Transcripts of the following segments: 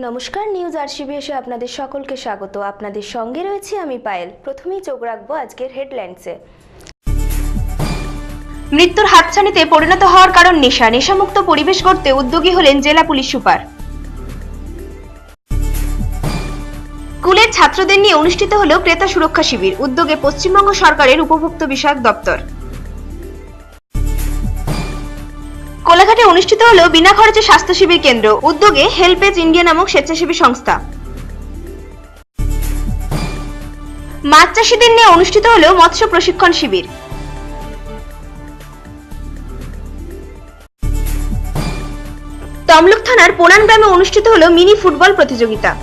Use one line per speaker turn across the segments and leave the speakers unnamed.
নমস্কার, নিউজ আরসিবিএসে আপনাদের সকলকে স্বাগত। আপনাদের সঙ্গে রয়েছে আমি পায়েল। প্রথমেই চোখ রাখবো আজকের হেডলাইন্সে। মৃত্যুর হাতছানিতে পরিণত হওয়ার কারণ নেশামুক্ত পরিবেশ গড়তে উদ্যোগী হলেন জেলা পুলিশ সুপার। স্কুলের ছাত্রদের নিয়ে অনুষ্ঠিত হলো ক্রেতা সুরক্ষা শিবির, উদ্যোগে পশ্চিমবঙ্গ সরকারের উপভোক্তা বিষয়ক দপ্তর। কোলাঘাটে অনুষ্ঠিত হলো বিনা খরচে স্বাস্থ্য শিবির কেন্দ্র, উদ্যোগে হেল্পেজ ইন্ডিয়া নামক স্বেচ্ছাসেবী সংস্থা। মাছ চাষীদের নিয়ে অনুষ্ঠিত হলো মৎস্য প্রশিক্ষণ শিবির। তমলুক থানার পোনান গ্রামে অনুষ্ঠিত হলো মিনি ফুটবল প্রতিযোগিতা।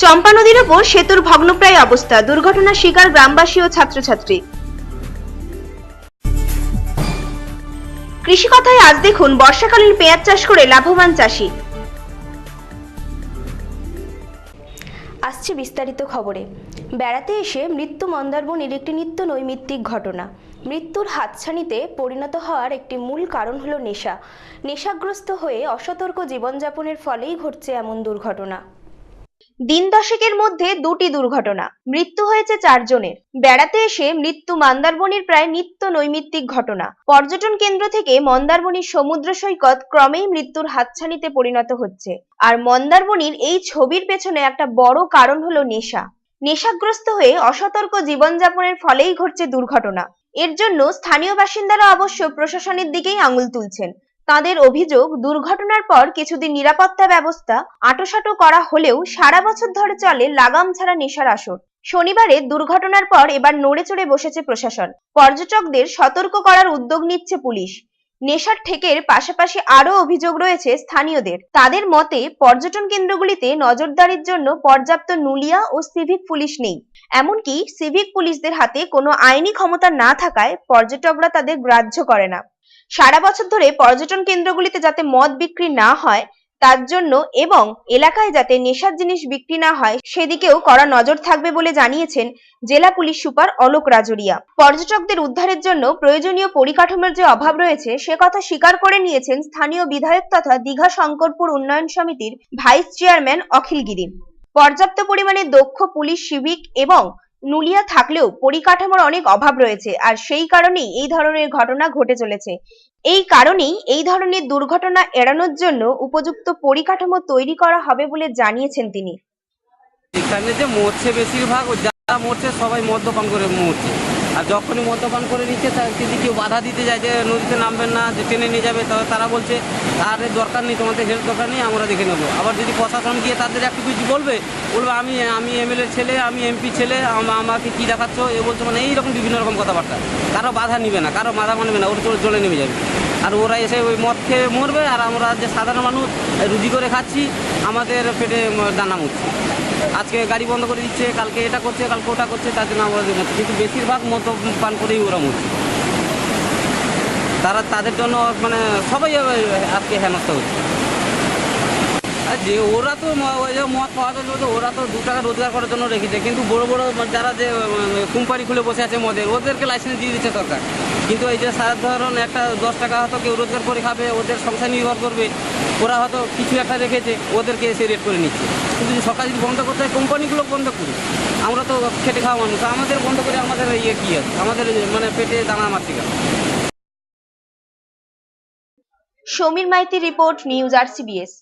চম্পা নদীর ওপর সেতুর ভগ্নপ্রায় অবস্থা, দুর্ঘটনার শিকার গ্রামবাসী ও ছাত্রছাত্রী। কৃষি কথায় আজ দেখুন বর্ষাকালীন পেঁয়াজ চাষ করে লাভবান চাষী। আসছে বিস্তারিত খবরে। বেড়াতে এসে মৃত্যু মন্দারমণির একটি নিত্য নৈমিত্তিক ঘটনা। মৃত্যুর হাতছানিতে পরিণত হওয়ার একটি মূল কারণ হলো নেশাগ্রস্ত হয়ে অসতর্ক জীবনযাপনের ফলেই ঘটছে এমন দুর্ঘটনা। দিন দশেকের মধ্যে দুটি দুর্ঘটনা, মৃত্যু হয়েছে 4 জনের। বেড়াতে এসে মৃত্যু মন্দারমণির প্রায় নিত্য নৈমিত্তিক ঘটনা। পর্যটন কেন্দ্র থেকে মন্দারমণির সমুদ্র সৈকত ক্রমেই মৃত্যুর হাতছানিতে পরিণত হচ্ছে। আর মন্দারমণির এই ছবির পেছনে একটা বড় কারণ হলো নেশাগ্রস্ত হয়ে অসতর্ক জীবনযাপনের ফলেই ঘটছে দুর্ঘটনা। এর জন্য স্থানীয় বাসিন্দারা অবশ্য প্রশাসনের দিকেই আঙুল তুলছেন। তাদের অভিযোগ, দুর্ঘটনার পর কিছুদিন নিরাপত্তা ব্যবস্থা আঁটোসাঁটো করা হলেও সারা বছর ধরে চলে লাগাম ছাড়া নেশার আসর। শনিবারে দুর্ঘটনার পর এবার নড়েচড়ে বসেছে প্রশাসন। পর্যটকদের সতর্ক করার উদ্যোগ নিচ্ছে পুলিশ। নেশার ঠেকের পাশাপাশি আরো অভিযোগ রয়েছে স্থানীয়দের। তাদের মতে, পর্যটন কেন্দ্রগুলিতে নজরদারির জন্য পর্যাপ্ত নুলিয়া ও সিভিক পুলিশ নেই। এমনকি সিভিক পুলিশদের হাতে কোনো আইনি ক্ষমতা না থাকায় পর্যটকরা তাদের গ্রাহ্য করে না। সারা বছর ধরে পর্যটন কেন্দ্রগুলিতে যাতে মদ বিক্রি না হয় তার জন্য এবং এলাকায় যাতে নেশার জিনিস বিক্রি না হয় সেদিকেও কড়া নজর থাকবে বলে জানিয়েছেন জেলা পুলিশ সুপার অলোক রাজরিয়া। পর্যটকদের উদ্ধারের জন্য প্রয়োজনীয় পরিকাঠামোর যে অভাব রয়েছে সে কথা স্বীকার করে নিয়েছেন স্থানীয় বিধায়ক তথা দীঘা শঙ্করপুর উন্নয়ন সমিতির ভাইস চেয়ারম্যান অখিল গিরি। পর্যাপ্ত পরিমাণে দক্ষ পুলিশ, সিভিক এবং নুলিয়া থাকলেও পরিকাঠামোর অনেক অভাব রয়েছে, আর সেই কারণেই এই ধরনের ঘটনা ঘটে চলেছে। এই কারণেই এই ধরনের দুর্ঘটনা এড়ানোর জন্য উপযুক্ত পরিকাঠামো তৈরি করা হবে বলে জানিয়েছেন তিনি।
এখানে যে মরছে বেশিরভাগ যারা মরছে সবাই মদ্যপান করে মরছে, আর যখনই মদ্যপান করে নিচ্ছে যদি কেউ বাধা দিতে যায় যে নদীতে নামবেন না, যে টেনে নিয়ে যাবে, তারা বলছে আর দরকার নেই, তোমাদের হেল্প দরকার নেই, আমরা দেখে নেবো। আবার যদি প্রশাসন গিয়ে তাদের একটু কিছু বলবে আমি এমএলএ ছেলে, আমি এমপি ছেলে, আমাকে কি দেখাচ্ছ এ বলছো, মানে এইরকম বিভিন্ন রকম কথাবার্তা। কারো বাধা নিবে না, কারো বাধা মানবে না, ওর জলে নেমে যাবে। আর ওরা এসে ওই মদ খেয়ে মরবে, আর আমরা যে সাধারণ মানুষ রুজি করে খাচ্ছি আমাদের পেটে দানা মুচ্ছে। আজকে গাড়ি বন্ধ করে দিচ্ছে, কালকে এটা করছে, কালকে ওটা করছে, তার জন্য আমরা মরছি। কিন্তু বেশিরভাগ মদ্যপান করেই ওরা মরছে। তাদের জন্য মানে সবাই আজকে হেনস্থা হচ্ছে। আর যে ওরা তো মদ পাওয়া যাচ্ছে, ওরা তো 2 টাকা রোজগার করার জন্য রেখেছে, কিন্তু বড় বড় যারা যে কোম্পানি খুলে বসে আছে মদের, ওদেরকে লাইসেন্স দিয়ে দিচ্ছে সরকার। কিন্তু এই যে সাধারণ একটা 10 টাকা হয়তো কেউ রোজগার করে খাবে, ওদের সংসার নির্ভর করবে, ওরা হয়তো কিছু একটা রেখেছে, ওদেরকে এসে রেট করে নিচ্ছে। কিন্তু সরকার যদি বন্ধ করতে হয়, কোম্পানিগুলো বন্ধ করি, আমরা তো খেটে খাওয়া মানুষ, আমাদের বন্ধ করে আমাদের কি আছে, আমাদের মানে পেটে দানা মারছে কেন?
সমীর মাইতির রিপোর্ট, নিউজ আরসিবিএস।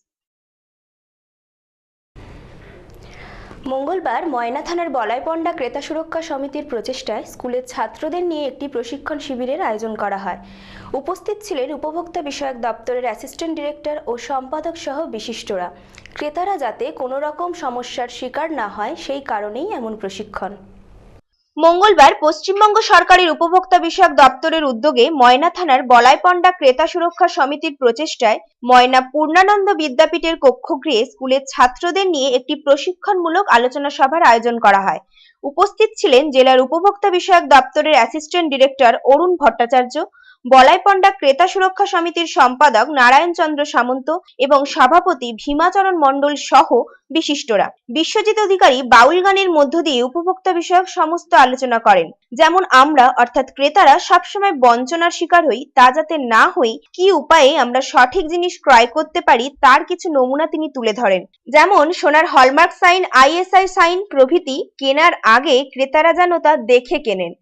মঙ্গলবার ময়না থানার বলাইপন্ডা ক্রেতা সুরক্ষা সমিতির প্রচেষ্টায় স্কুলের ছাত্রদের নিয়ে একটি প্রশিক্ষণ শিবিরের আয়োজন করা হয়। উপস্থিত ছিলেন উপভোক্তা বিষয়ক দপ্তরের অ্যাসিস্ট্যান্ট ডিরেক্টর ও সম্পাদক সহ বিশিষ্টরা। ক্রেতারা যাতে কোনো রকম সমস্যার শিকার না হয় সেই কারণেই এমন প্রশিক্ষণ। মঙ্গলবার পশ্চিমবঙ্গ সরকারের উপভোক্তা বিষয়ক দপ্তরের উদ্যোগে ময়না থানার বলাইপন্ডা ক্রেতা সুরক্ষা সমিতির প্রচেষ্টায় ময়না পূর্ণানন্দ বিদ্যাপীঠের কক্ষগৃহে স্কুলের ছাত্রদের নিয়ে একটি প্রশিক্ষণমূলক আলোচনা সভার আয়োজন করা হয়। উপস্থিত ছিলেন জেলার উপভোক্তা বিষয়ক দপ্তরের অ্যাসিস্ট্যান্ট ডিরেক্টর অরুণ ভট্টাচার্য, বলাইপন্ডা ক্রেতা সুরক্ষা সমিতির সম্পাদক নারায়ণ চন্দ্র সামন্ত এবং সভাপতি ভীমাচরণ মণ্ডল সহ বিশিষ্টরা। বিশ্বজিৎ অধিকারী বাউল গানের মধ্য দিয়ে উপভোক্তা বিষয়ক সমস্ত আলোচনা করেন। যেমন আমরা অর্থাৎ ক্রেতারা সবসময় বঞ্চনার শিকার হই, তা যাতে না হই, কি উপায়ে আমরা সঠিক জিনিস ক্রয় করতে পারি তার কিছু নমুনা তিনি তুলে ধরেন। যেমন সোনার হলমার্ক সাইন, ISI সাইন প্রভৃতি কেনার আগে ক্রেতারা যেন তা দেখে কেনেন।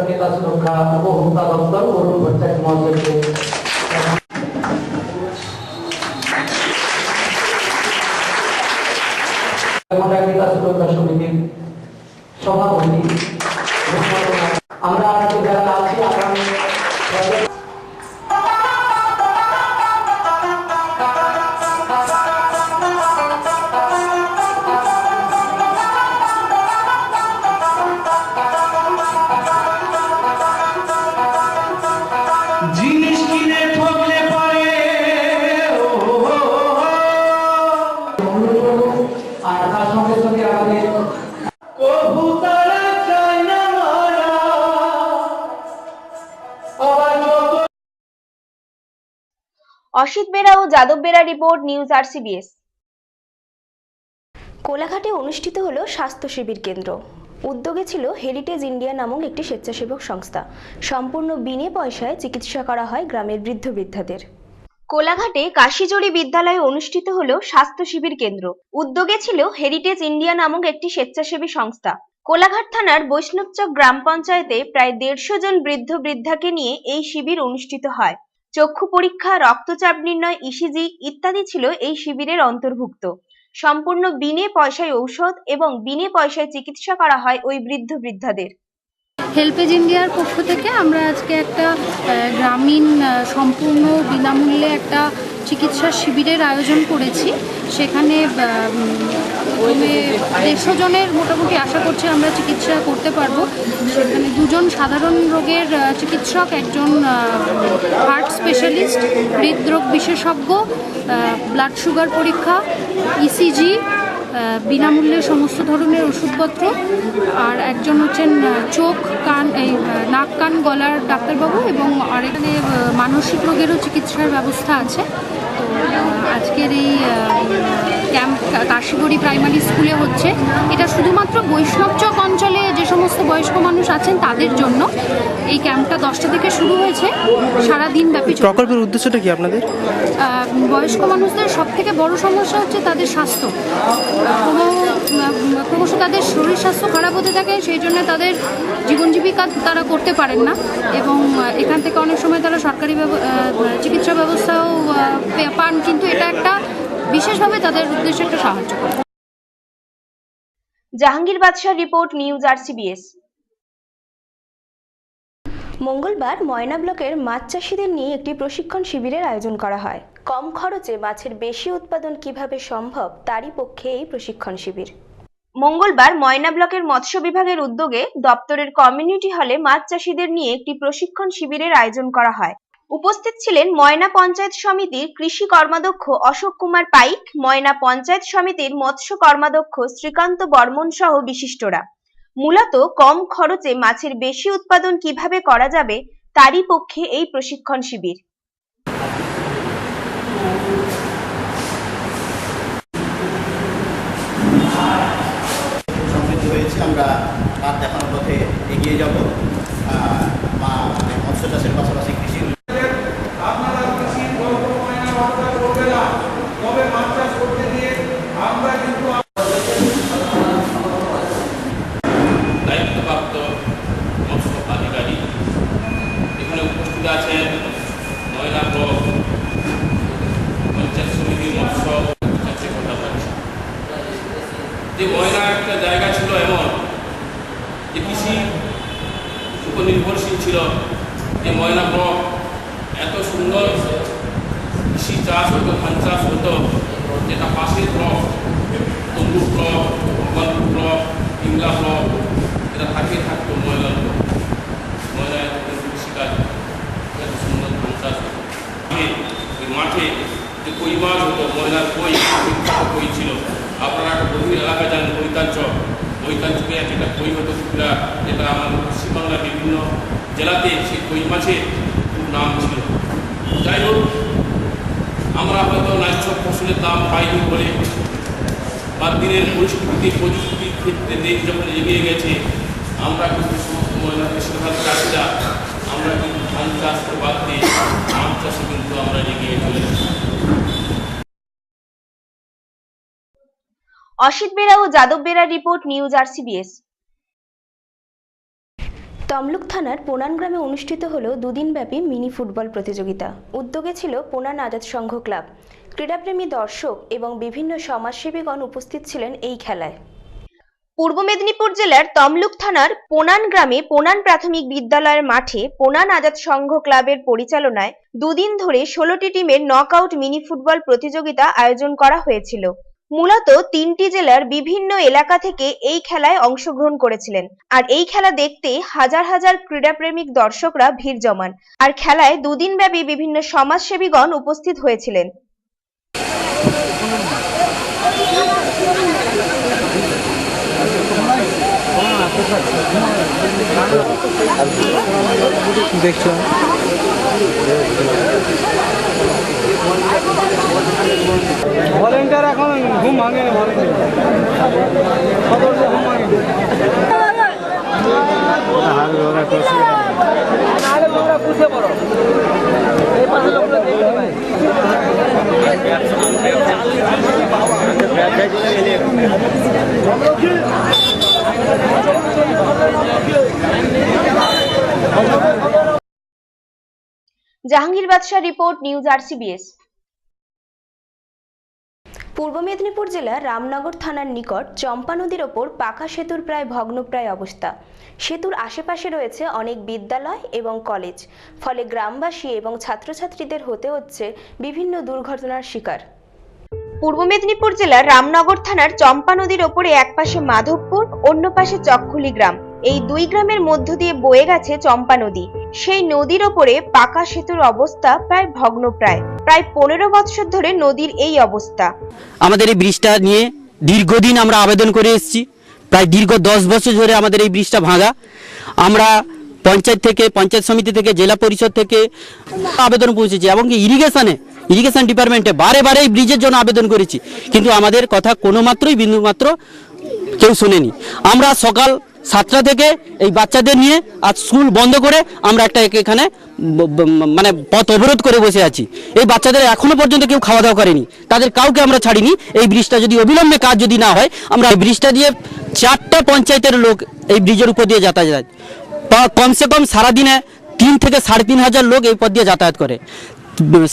ক্রেতা সুরক্ষা উপভোক্তা দপ্তর অরুণ ভট্টাচার্য মহাশয়কে ক্রেতা সুরক্ষা সমিতির সভাপতি। আমরা যারা আছি আগামী
অসিত বেরা ও যাদব বেরা রিপোর্ট, নিউজ RCBS। কোলাঘাটে অনুষ্ঠিত হলো স্বাস্থ্য শিবির কেন্দ্র। উদ্যোগে ছিল হেরিটেজ ইন্ডিয়া নামক একটি স্বেচ্ছাসেবক সংস্থা। সম্পূর্ণ বিনে পয়সায় চিকিৎসা করা হয় গ্রামের বৃদ্ধ বৃদ্ধাদের। কোলাঘাটে কাশিজড়ি বিদ্যালয়ে অনুষ্ঠিত হলো স্বাস্থ্য শিবির কেন্দ্র। উদ্যোগে ছিল হেরিটেজ ইন্ডিয়া নামক একটি স্বেচ্ছাসেবী সংস্থা। কোলাঘাট থানার বৈষ্ণবচক গ্রাম পঞ্চায়েতে প্রায় 150 জন বৃদ্ধ বৃদ্ধাকে নিয়ে এই শিবির অনুষ্ঠিত হয়। চক্ষু পরীক্ষা, রক্তচাপ নির্ণয়, ECG ইত্যাদি ছিল এই শিবিরের অন্তর্ভুক্ত। সম্পূর্ণ বিনে পয়সায় ঔষধ এবং বিনে পয়সায় চিকিৎসা করা হয় ওই বৃদ্ধ বৃদ্ধাদের।
হেল্পেজ ইন্ডিয়ার পক্ষ থেকে আমরা আজকে একটা গ্রামীণ সম্পূর্ণ বিনামূল্যে একটা চিকিৎসা শিবিরের আয়োজন করেছি। সেখানে 150 জনের মোটামুটি আশা করছি আমরা চিকিৎসা করতে পারবো। সেখানে 2 জন সাধারণ রোগের চিকিৎসক, একজন হার্ট স্পেশালিস্ট, হৃদরোগ বিশেষজ্ঞ, ব্লাড সুগার পরীক্ষা, ECG, বিনামূল্যে সমস্ত ধরনের ওষুধপত্র, আর একজন হচ্ছেন চোখ, কান, নাক, কান, গলার ডাক্তারবাবু, এবং আর এখানে মানসিক রোগেরও চিকিৎসার ব্যবস্থা আছে। তো আজকের এই ক্যাম্প কাশিগড়ি প্রাইমারি স্কুলে হচ্ছে। এটা শুধুমাত্র বৈষ্ণবচক অঞ্চলে যে সমস্ত বয়স্ক মানুষ আছেন তাদের জন্য। এই ক্যাম্পটা 10টা থেকে শুরু হয়েছে, সারাদিন ব্যাপী।
প্রকল্পের উদ্দেশ্যটা কি আপনাদের?
বয়স্ক মানুষদের সব থেকে বড় সমস্যা হচ্ছে তাদের স্বাস্থ্য। ক্রমশ তাদের শরীর স্বাস্থ্য খারাপ হতে থাকে, সেই জন্য তাদের জীবন জীবিকা তারা করতে পারেন না, এবং এখান থেকে অনেক সময় তারা সরকারি চিকিৎসা ব্যবস্থাও পান, কিন্তু এটা একটা বিশেষভাবে তাদের উদ্দেশ্যে একটা সাহায্য করে।
জাহাঙ্গীর বাদশাহ রিপোর্ট, নিউজ RCBS। মঙ্গলবার ময়না ব্লকের মাছ চাষিদের নিয়ে একটি প্রশিক্ষণ শিবিরের আয়োজন করা হয়। কম খরচে মাছের বেশি উৎপাদন কিভাবে সম্ভব তারই পক্ষে এই প্রশিক্ষণ শিবির। মঙ্গলবার ময়না ব্লকের মৎস্য বিভাগের উদ্যোগে দপ্তরের কমিউনিটি হলে মাছ চাষিদের নিয়ে একটি প্রশিক্ষণ শিবিরের আয়োজন করা হয়। উপস্থিত ছিলেন ময়না পঞ্চায়েত সমিতির কৃষি কর্মাধ্যক্ষ অশোক কুমার পাইক, ময়না পঞ্চায়েত সমিতির মৎস্য কর্মাধ্যক্ষ শ্রীকান্ত বর্মন সহ বিশিষ্টরা। মূলত কম খরচে মাছের বেশি উৎপাদন কিভাবে করা যাবে তারই পক্ষে এই প্রশিক্ষণ শিবির।
আমরা তার দেখানোর পথে এগিয়ে যাব। মৎস্য চাষের পাশাপাশি কৃষি
দায়িত্বপ্রাপ্ত মৎস্য আধিকারিক এখানে উপস্থিত আছেন। ময়না ব্লক পঞ্চায়েত সমিতির মৎস্য কথা বলছি যে ময়না একটা জায়গা ছিল এমন যে কৃষি উপর নির্ভরশীল ছিল। যে ময়না ব্লক এত সুন্দর কৃষি চাষ হতো, ধান চাষ হতো, যেটা পাশের block Tamluk block, Bhagwanpur block, Ingla block এটা থাকতো ময়না ব্লক। ময়নায় কৃষিকাজ এত সুন্দর ধান চাষ হতো। ওই মাঠে যে কই মাছ হতো, ময়নার কই, বিখ্যাত কই ছিল। আপনারা একটা গভীর এলাকা জানেন মৈতাঞ্চল, মৈতাঞ্চলে যেটা কই হতো পুরা, যেটা আমার পশ্চিমবাংলার বিভিন্ন জেলাতে সেই কই মাছের খুব নাম ছিল। যাই হোক, আমরা হয়তো ন্যায্য ফসলের দাম পাইনি বলে বা দিনের পরিস্থিতি প্রযুক্তির ক্ষেত্রে দেশ যখন এগিয়ে গেছে, আমরা কিন্তু সমস্ত মহিলা বেশিরভাগ চাষিরা আমরা কিন্তু ধান চাষকে বাদ দিয়ে আম চাষে কিন্তু আমরা এগিয়ে চলেছি।
অসিত বেরা ও যাদব বেরার রিপোর্ট, নিউজ RCBS। তমলুক থানার পোনান গ্রামে অনুষ্ঠিত হলো দুদিনব্যাপী মিনি ফুটবল প্রতিযোগিতা। উদ্যোগে ছিল পোনান আজাদ সংঘ ক্লাব। ক্রীড়াপ্রেমী দর্শক এবং বিভিন্ন সমাজসেবীগণ উপস্থিত ছিলেন এই খেলায়। পূর্ব মেদিনীপুর জেলার তমলুক থানার পোনান গ্রামে পোনান প্রাথমিক বিদ্যালয়ের মাঠে পোনান আজাদ সংঘ ক্লাবের পরিচালনায় দুদিন ধরে 16টি টিমের নকআউট মিনি ফুটবল প্রতিযোগিতা আয়োজন করা হয়েছিল। মূলত 3টি জেলার বিভিন্ন এলাকা থেকে এই খেলায় অংশগ্রহণ করেছিলেন। আর এই খেলা দেখতে হাজার হাজার ক্রীড়াপ্রেমিক দর্শকরা ভিড় জমান। আর খেলায় দুদিনব্যাপী বিভিন্ন সমাজসেবীগণ উপস্থিত হয়েছিলেন।
দেখছো ভলেন্টিয়ার এখন ঘুম ভাঙে না, ঘুম ভাঙে পুষে পড়ো এই পাশে লোকগুলো দেখতে পাই।
জাহাঙ্গীর বাদশাহ রিপোর্ট, নিউজ RCBS। পূর্ব মেদিনীপুর জেলার রামনগর থানার নিকট চম্পা নদীর ওপর পাকা সেতুর প্রায় ভগ্নপ্রায় অবস্থা। সেতুর আশেপাশে রয়েছে অনেক বিদ্যালয় এবং কলেজ, ফলে গ্রামবাসী এবং ছাত্রছাত্রীদের হতে হচ্ছে বিভিন্ন দুর্ঘটনার শিকার। পূর্ব মেদিনীপুর জেলার রামনগর থানার চম্পা নদীর ওপরে একপাশে মাধবপুর, অন্য পাশে চকখুলি গ্রাম। এই দুই গ্রামের মধ্য দিয়ে বয়ে গেছে চম্পা নদী। সেই নদীর ওপরে পাকা সেতুর অবস্থা প্রায় ভগ্নপ্রায়। প্রায় 15 বছর ধরে নদীর এই অবস্থা।
আমাদের এই ব্রিজটা নিয়ে দীর্ঘদিন আমরা আবেদন করে এসেছি। প্রায় দীর্ঘ 10 বছর ধরে আমাদের এই ব্রিজটা ভাঙা। আমরা পঞ্চায়েত থেকে, পঞ্চায়েত সমিতি থেকে, জেলা পরিষদ থেকে আবেদন পৌঁছেছি এবং ইরিগেশন ডিপার্টমেন্টে বারে বারে এই ব্রিজের জন্য আবেদন করেছি, কিন্তু আমাদের কথা কোনো মাত্রই বিন্দুমাত্র কেউ শোনেনি। আমরা সকাল 7টা থেকে এই বাচ্চাদের নিয়ে আজ স্কুল বন্ধ করে আমরা একটা এখানে মানে পথ অবরোধ করে বসে আছি। এই বাচ্চাদের এখনো পর্যন্ত কেউ খাওয়া দাওয়া করেনি, তাদের কাউকে আমরা ছাড়িনি। এই ব্রিজটা যদি অবিলম্বে কাজ যদি না হয়, আমরা এই ব্রিজটা দিয়ে 4টা পঞ্চায়েতের লোক এই ব্রিজের উপর দিয়ে যাতায়াত, কমসে কম সারাদিনে 3 থেকে 3,500 লোক এই পথ দিয়ে যাতায়াত করে।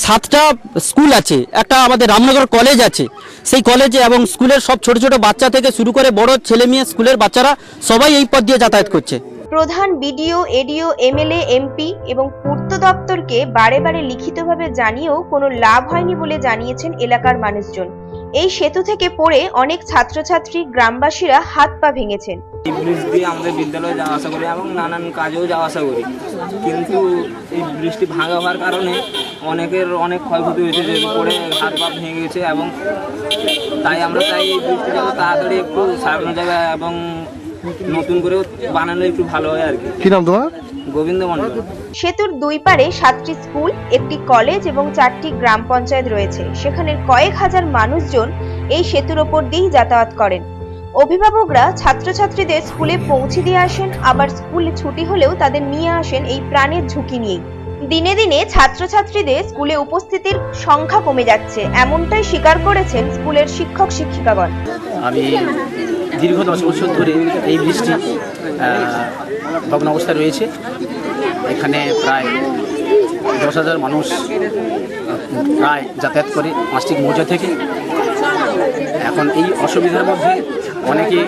7টা স্কুল আছে, একটা আমাদের রামনগর কলেজ আছে, সেই কলেজে এবং স্কুলের সব ছোট ছোট বাচ্চা থেকে শুরু করে বড় ছেলে মেয়ে স্কুলের বাচ্চারা সবাই এই পথ দিয়ে যাতায়াত করছে।
প্রধান বিডিও, এডিও, MLA, MP এবং পূর্ত দপ্তরকে বারে বারে লিখিতভাবে জানিয়েও কোনো লাভ হয়নি বলে জানিয়েছেন এলাকার মানুষজন। এই সেতু থেকে পড়ে অনেক ছাত্রছাত্রী, গ্রামবাসীরা হাত পা ভেঙেছেন।
এই ব্রিজ দিয়ে আমাদের বিদ্যালয়ে যাওয়া আসা করি এবং নানান কাজেও যাওয়া আসা করি, কিন্তু এই ব্রিজটি ভাঙা হওয়ার কারণে অনেকের অনেক ক্ষয়ক্ষতি হয়েছে, যে পড়ে হাত পা ভেঙে গেছে। এবং তাই আমরা চাই এই ব্রিজটি যেন তাড়াতাড়ি একটু সারানো যাবে এবং নতুন করে বানানো একটু ভালো হয় আর কি।
কি নাম তোমার?
গোবিন্দ মন্ডল।
সেতুর দুই পারে 7টি স্কুল, একটি কলেজ এবং 4টি গ্রাম পঞ্চায়েত রয়েছে। সেখানে কয়েক হাজার মানুষজন এই সেতুর ওপর দিয়েই যাতায়াত করেন। অভিভাবকরা ছাত্রছাত্রীদের স্কুলে পৌঁছে দিয়ে আসেন, আবার স্কুলে ছুটি হলেও তাদের নিয়ে আসেন এই প্রাণের ঝুঁকি নিয়েই। দিনে দিনে ছাত্রছাত্রীদের স্কুলে উপস্থিতির সংখ্যা কমে যাচ্ছে, এমনটাই স্বীকার করেছেন স্কুলের শিক্ষক শিক্ষিকাগণ।
আমি দীর্ঘ 10 বছর ধরে এই ব্রিজটি ভগ্ন অবস্থায় রয়েছে। এখানে প্রায় 10,000 মানুষ প্রায় যাতায়াত করে 5টি মৌজা থেকে। এখন এই অসুবিধার মধ্যে অনেকে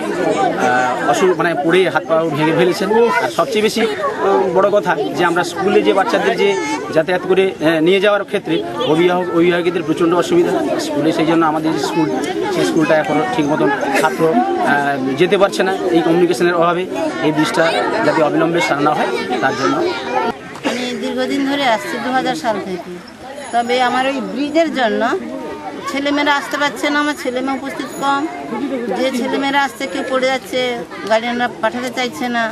মানে পড়ে হাত পা ভেঙে ফেলেছেন। আর সবচেয়ে বেশি বড় কথা যে আমরা স্কুলে যে বাচ্চাদের যে যাতায়াত করে নিয়ে যাওয়ার ক্ষেত্রে অভিভাবকদের প্রচণ্ড অসুবিধা স্কুলে, সেই জন্য আমাদের সেই স্কুলটা এখন ঠিক মতন ছাত্র যেতে পারছে না এই কমিউনিকেশনের অভাবে। এই ব্রিজটা যাতে অবিলম্বে সারানো হয় তার জন্য।
আমি দীর্ঘদিন ধরে আসছি 2000 সাল থেকে, তবে আমার ওই ব্রিজের জন্য ছেলেমেয়েরা আসতে পারছে না, আমার ছেলেমেয়ে উপস্থিত কম। যে ছেলেমেয়েরা আসছে কেউ পড়ে যাচ্ছে, গার্ডিয়ানরা পাঠাতে চাইছে না।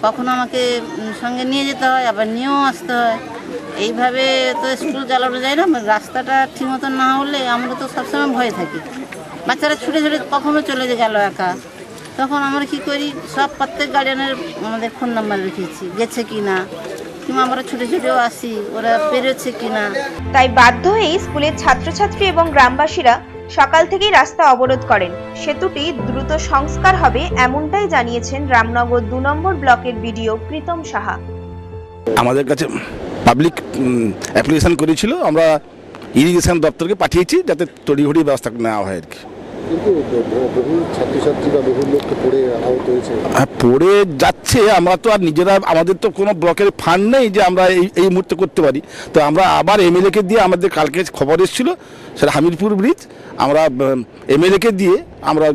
কখনো আমাকে সঙ্গে নিয়ে যেতে হয়, আবার নিয়েও আসতে হয়। এইভাবে তো স্কুল চালানো যায় না। রাস্তাটা ঠিক মতন না হলে আমরা তো সবসময় ভয়ে থাকি। বাচ্চারা ছুটে ছুটে কখনো চলে গেল একা, তখন আমরা কী করি, সব প্রত্যেক গার্ডিয়ানের আমাদের ফোন নাম্বার রেখেছি, গেছে কি না, কিংবা আমরা ছুটে ছুটেও আসি ওরা বেরোচ্ছে কি না।
তাই বাধ্য হয়েই স্কুলের ছাত্রছাত্রী এবং গ্রামবাসীরা সকাল থেকেই রাস্তা অবরোধ করেন। সেতুটি দ্রুত সংস্কার হবে এমনটাই জানিয়েছেন রামনগর 2 নম্বর ব্লকের বিডিও প্রীতম সাহা।
আমাদের কাছে পাবলিক অ্যাপ্লিকেশন করেছিল, আমরা ইরিগেশন দপ্তরকে পাঠিয়েছি যাতে তড়িঘড়ি ব্যবস্থা নেওয়া হয় আর কি।
কিন্তু বহু ছাত্রছাত্রী বা বহু লোককে পড়ে আহত হয়েছে।
হ্যাঁ, পড়ে যাচ্ছে। আমরা তো আর নিজেরা, আমাদের তো কোনো ব্লকের ফান্ড নেই যে আমরা এই মুহূর্তে করতে পারি। তো আমরা আবার এমএলএকে দিয়ে, আমাদের কালকে খবর এসেছিল সেটা হামিরপুর ব্রিজ, আমরা এমএলএকে দিয়ে আমরা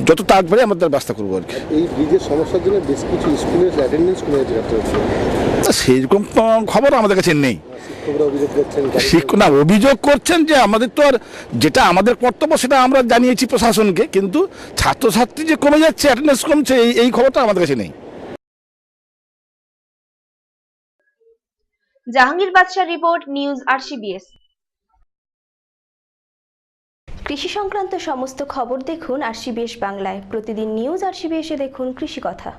যত তাড়াতাড়ি আমাদের ব্যবস্থা করবো আর কি।
এই ব্রিজের সমস্যার জন্য বেশ কিছু স্কুলের অ্যাটেন্ডেন্স কমে যাচ্ছে।
সেইরকম খবর আমাদের কাছে নেই।
শিক্ষকরা
অভিযোগ করছেন যে আমাদের তো আর যেটা আমাদের কর্তব্য সেটা আমরা জানিয়েছি প্রশাসনকে, কিন্তু ছাত্রছাত্রী যে কমে যাচ্ছে, অ্যাটেন্ডেন্স কমছে, এই খবরটা আমাদের কাছে নেই।
জাহাঙ্গীর বাদশাহ রিপোর্ট, নিউজ আরসিবিএস। কৃষি সংক্রান্ত সমস্ত খবর দেখুন আরসিবিএস বাংলায়। প্রতিদিন নিউজ আরসিবিএসে দেখুন কৃষি কথা।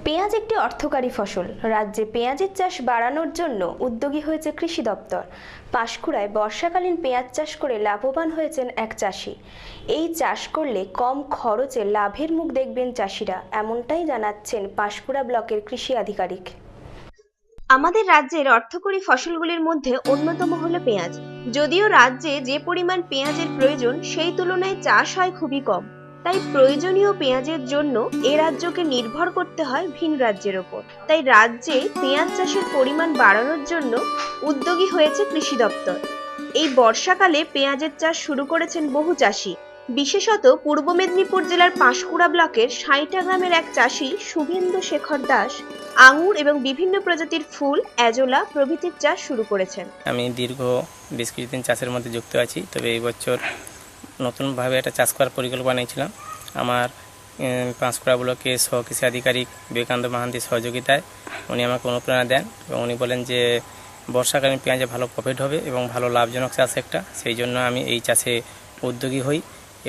পেঁয়াজ একটি অর্থকারী ফসল। রাজ্যে পেঁয়াজের চাষ বাড়ানোর জন্য উদ্যোগী হয়েছে কৃষি দপ্তর। পাঁশকুড়ায় বর্ষাকালীন পেঁয়াজ চাষ করে লাভবান হয়েছেন এক চাষি। এই চাষ করলে কম খরচে লাভের মুখ দেখবেন চাষিরা, এমনটাই জানাচ্ছেন পাঁশকুড়া ব্লকের কৃষি আধিকারিক। আমাদের রাজ্যের অর্থকরী ফসলগুলির মধ্যে অন্যতম হলো পেঁয়াজ। যদিও রাজ্যে যে পরিমাণ পেঁয়াজের প্রয়োজন সেই তুলনায় চাষ হয় খুবই কম, তাই প্রয়োজনীয় পেঁয়াজের জন্য এ রাজ্যকে নির্ভর করতে হয় ভিন রাজ্যের ওপর। তাই রাজ্যে পেঁয়াজ চাষের পরিমাণ বাড়ানোর জন্য উদ্যোগী হয়েছে কৃষি দপ্তর। এই বর্ষাকালে পেঁয়াজের চাষ শুরু করেছেন বহু চাষি। বিশেষত পূর্ব মেদিনীপুর জেলার পাঁশকুড়া ব্লকের সাঁইটা গ্রামের এক চাষি শুভেন্দু শেখর দাস আঙুর এবং বিভিন্ন প্রজাতির ফুল, অ্যাজোলা প্রভৃতির চাষ শুরু করেছেন।
আমি দীর্ঘ বেশ কিছুদিন চাষের মধ্যে যুক্ত আছি, তবে এই বছর নতুনভাবে একটা চাষ করার পরিকল্পনা নিয়েছিলাম। আমার পাঁশকুড়া ব্লকের সহকৃষি আধিকারিক বিবেকানন্দ মাহান্তির সহযোগিতায় উনি আমাকে অনুপ্রেরণা দেন এবং উনি বলেন যে বর্ষাকালীন পেঁয়াজে ভালো প্রফিট হবে এবং ভালো লাভজনক চাষ একটা, সেই জন্য আমি এই চাষে উদ্যোগী হই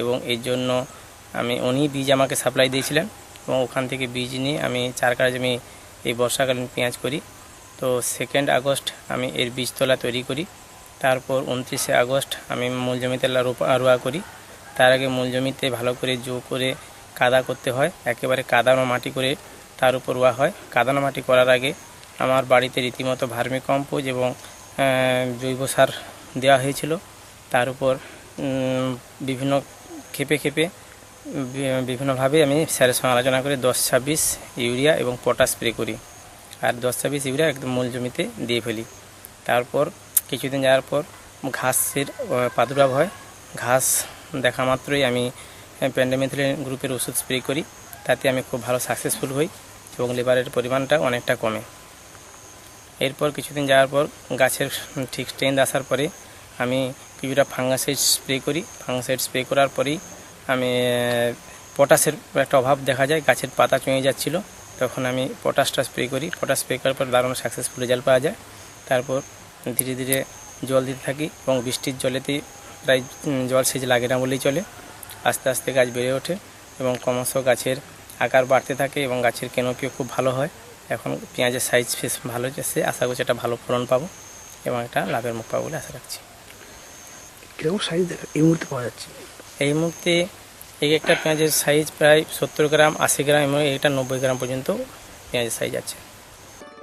এবং এর জন্য উনি বীজ আমাকে সাপ্লাই দিয়েছিলেন এবং ওখান থেকে বীজ নিয়ে আমি 4 কাঠা জমি এই বর্ষাকালীন পেঁয়াজ করি। তো 2 আগস্ট আমি এর বীজতলা তৈরি করি। তারপর 29 আগস্ট আমি মূল জমিতে রোয়া করি। তার আগে মূল জমিতে ভালো করে জো করে কাদা করতে হয়, একেবারে কাদানো মাটি করে তার উপর রোয়া হয়। কাদানো মাটি করার আগে আমার বাড়িতে রীতিমতো ভার্মি কম্পোজ এবং জৈব সার দেওয়া হয়েছিল। তার উপর বিভিন্ন খেপে বিভিন্নভাবে আমি স্যারের সঙ্গে আলোচনা করে 10-26 ইউরিয়া এবং পটাশ স্প্রে করি, আর 10-26 ইউরিয়া একদম মূল জমিতে দিয়ে ফেলি। তারপর কিছুদিন যাওয়ার পর ঘাসের প্রাদুর্ভাব হয়। ঘাস দেখা মাত্রই আমি পেন্ডামিথিলিন গ্রুপের ওষুধ স্প্রে করি, তাতে আমি খুব ভালো সাকসেসফুল হই এবং লেবারের পরিমাণটা অনেকটা কমে। এরপর কিছুদিন যাওয়ার পর গাছের ঠিক স্ট্রেংথ আসার পরে আমি কিছুটা ফাঙ্গাসাইড স্প্রে করি। ফাঙ্গাসাইড স্প্রে করার পরেই আমি পটাশের একটা অভাব দেখা যায়, গাছের পাতা চুঁয়ে যাচ্ছিল, তখন আমি পটাশটা স্প্রে করি। পটাশ স্প্রে করার পর দারুণ সাকসেসফুল রেজাল্ট পাওয়া যায়। তারপর ধীরে ধীরে জল দিতে থাকি এবং বৃষ্টির জলেতেই প্রায় জল সেচ লাগে না বলেই চলে। আস্তে আস্তে গাছ বেড়ে ওঠে এবং ক্রমশ গাছের আকার বাড়তে থাকে এবং গাছের ক্যানোপিও খুব ভালো হয়। এখন পেঁয়াজের সাইজ বেশ ভালো যাচ্ছে, আশা করছি একটা ভালো ফলন পাবো এবং একটা লাভের মুখ পাবো বলে আশা রাখছি।
কীরকম সাইজ এই মুহূর্তে পাওয়া যাচ্ছে?
এই মুহূর্তে এই একটা পেঁয়াজের সাইজ প্রায় 70 গ্রাম, 80 গ্রাম এবং এটা 90 গ্রাম পর্যন্ত পেঁয়াজের সাইজ আছে।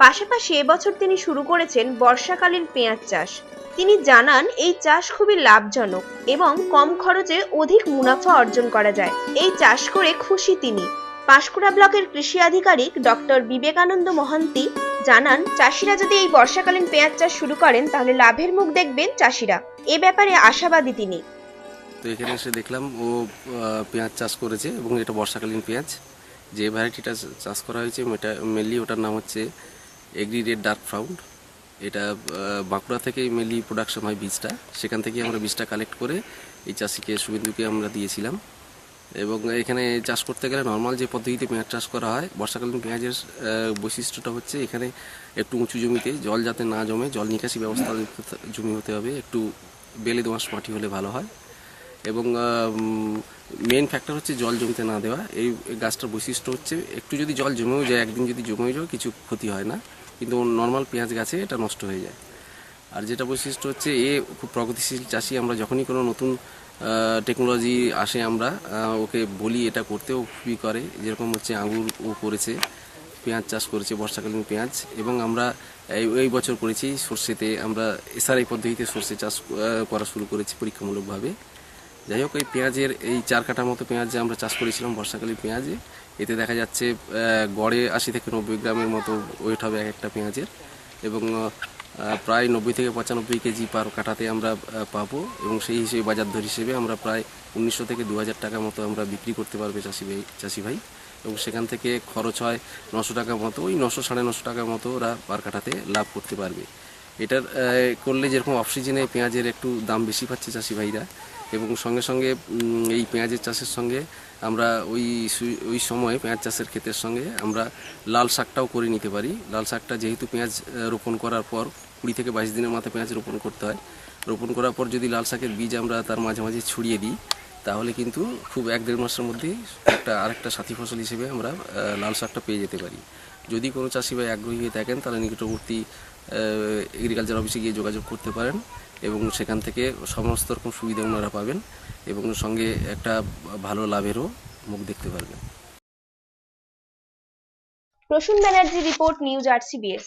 পাশাপাশি এবছর তিনি শুরু করেছেন বর্ষাকালীন পেঁয়াজ চাষ। তিনি জানান এই চাষ খুবই লাভজনক এবং কম খরচে অধিক মুনাফা অর্জন করা যায়। এই চাষ করে খুশি তিনি। পাঁশকুড়া ব্লকের কৃষি আধিকারিক ডক্টর বিবেকানন্দ মহান্তি জানান, চাষিরা যদি এই বর্ষাকালীন পেঁয়াজ চাষ শুরু করেন তাহলে লাভের মুখ দেখবেন চাষিরা। এ ব্যাপারে আশাবাদী তিনি।
তো এখানে এসে দেখলাম ও পেঁয়াজ চাষ করেছে এবং এটা বর্ষাকালীন পেঁয়াজ। যে ভ্যারাইটিটা চাষ করা হয়েছে এটা মেনলি ওটার নাম হচ্ছে এগ্রি রেড ডার্ক ফ্রাউন্ড। এটা বাঁকুড়া থেকে মেনলি প্রোডাকশন হয় বীজটা, সেখান থেকে আমরা বীজটা কালেক্ট করে এই চাষিকে শুভেন্দুকে আমরা দিয়েছিলাম। এবং এখানে চাষ করতে গেলে নর্মাল যে পদ্ধতিতে পেঁয়াজ চাষ করা হয়, বর্ষাকালীন পেঁয়াজের বৈশিষ্ট্যটা হচ্ছে এখানে একটু উঁচু জমিতে জল যাতে না জমে, জল নিকাশি ব্যবস্থা জমি হতে হবে, একটু বেলে দোআঁশ মাটি হলে ভালো হয়। এবং মেন ফ্যাক্টর হচ্ছে জল জমতে না দেওয়া। এই গাছটার বৈশিষ্ট্য হচ্ছে একটু যদি জল জমেও যায়, একদিন যদি জমেও যায় কিছু ক্ষতি হয় না, কিন্তু নর্মাল পেঁয়াজ গাছে এটা নষ্ট হয়ে যায়। আর যেটা বৈশিষ্ট্য হচ্ছে খুব প্রগতিশীল চাষি। আমরা যখনই কোনো নতুন টেকনোলজি আসে আমরা ওকে বলি এটা করতেও খুবই করে। যেরকম হচ্ছে আঙুর ও করেছে, পেঁয়াজ চাষ করেছে বর্ষাকালীন পেঁয়াজ, এবং আমরা এই বছর করেছি সর্ষেতে। আমরা এসআরআই পদ্ধতিতে সর্ষে চাষ করা শুরু করেছি পরীক্ষামূলকভাবে। যাই হোক, এই পেঁয়াজের এই 4 কাঠা মতো পেঁয়াজ যে আমরা চাষ করেছিলাম বর্ষাকালীন পেঁয়াজে, এতে দেখা যাচ্ছে গড়ে 80 থেকে 90 গ্রামের মতো ওয়েট হবে এক একটা পেঁয়াজের, এবং প্রায় 90 থেকে 95 কেজি পার কাঠাতে আমরা পাবো। এবং সেই হিসেবে বাজার দর হিসেবে আমরা প্রায় 1900 থেকে 2000 টাকা মতো আমরা বিক্রি করতে পারবে চাষি ভাই। এবং সেখান থেকে খরচ হয় 900 টাকা মতো, ওই 900 সাড়ে 900 টাকার মতো ওরা পার কাঠাতে লাভ করতে পারবে। এটার করলে যেরকম অফ সিজনে পেঁয়াজের একটু দাম বেশি পাচ্ছে চাষি ভাইরা, এবং সঙ্গে সঙ্গে এই পেঁয়াজের চাষের সঙ্গে আমরা ওই সময় পেঁয়াজ চাষের ক্ষেতের সঙ্গে আমরা লাল শাকটাও করে নিতে পারি। লাল শাকটা যেহেতু পেঁয়াজ রোপণ করার পর 20 থেকে 22 দিনের মাথায় পেঁয়াজ রোপণ করতে হয়, রোপণ করার পর যদি লাল শাকের বীজ আমরা তার মাঝে মাঝে ছড়িয়ে দিই, তাহলে কিন্তু খুব 1-1.5 মাসের মধ্যেই আরেকটা সাথী ফসল হিসেবে আমরা লাল শাকটা পেয়ে যেতে পারি। যদি কোনো চাষি ভাই আগ্রহী হয়ে থাকেন তাহলে নিকটবর্তী এগ্রিকালচার অফিসে গিয়ে যোগাযোগ করতে পারেন, এবং সেখান থেকে সমস্ত রকম সুবিধা ওনারা পাবেন, এবং সঙ্গে একটা ভালো লাভেরও মুখ দেখতে পারবেন।
Prasun Banerjee report, news RCBS।